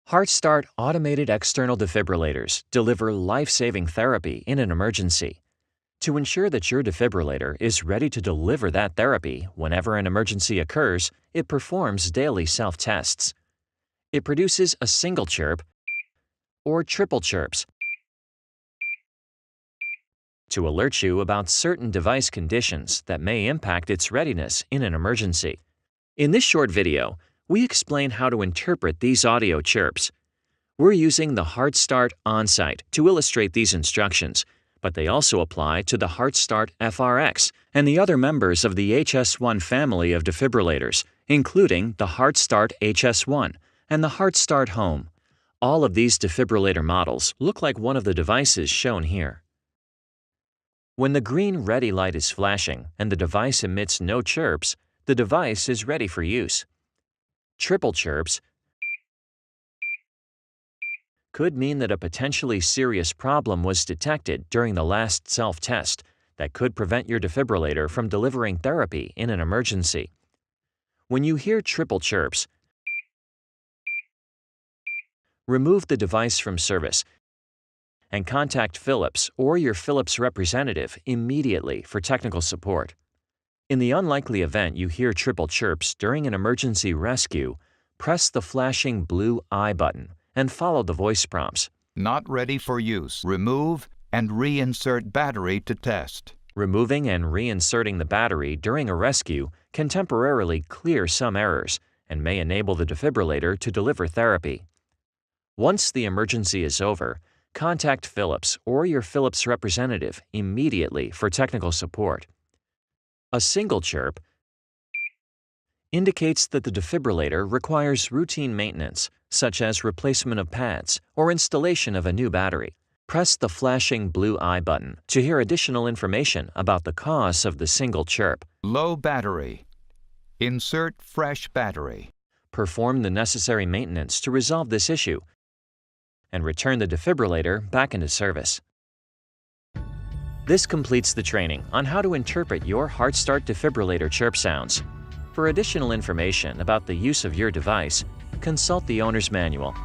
Heart-start automated external defibrillators deliver life-saving therapy in an emergency. To ensure that your defibrillator is ready to deliver that therapy whenever an emergency occurs, it performs daily self-tests. It produces a single chirp or triple chirps to alert you about certain device conditions that may impact its readiness in an emergency. In this short video, we explain how to interpret these audio chirps. We're using the HeartStart OnSite to illustrate these instructions, but they also apply to the HeartStart FRX and the other members of the HS1 family of defibrillators, including the HeartStart HS1 and the HeartStart Home. All of these defibrillator models look like one of the devices shown here. When the green ready light is flashing and the device emits no chirps, the device is ready for use. Triple chirps could mean that a potentially serious problem was detected during the last self-test that could prevent your defibrillator from delivering therapy in an emergency. When you hear triple chirps, remove the device from service and contact Philips or your Philips representative immediately for technical support. In the unlikely event you hear triple chirps during an emergency rescue, press the flashing blue I button and follow the voice prompts. Not ready for use. Remove and reinsert battery to test. Removing and reinserting the battery during a rescue can temporarily clear some errors and may enable the defibrillator to deliver therapy. Once the emergency is over, contact Philips or your Philips representative immediately for technical support. A single chirp indicates that the defibrillator requires routine maintenance, such as replacement of pads or installation of a new battery. Press the flashing blue I button to hear additional information about the cause of the single chirp. Low battery. Insert fresh battery. Perform the necessary maintenance to resolve this issue and return the defibrillator back into service. This completes the training on how to interpret your HeartStart defibrillator chirp sounds. For additional information about the use of your device, consult the owner's manual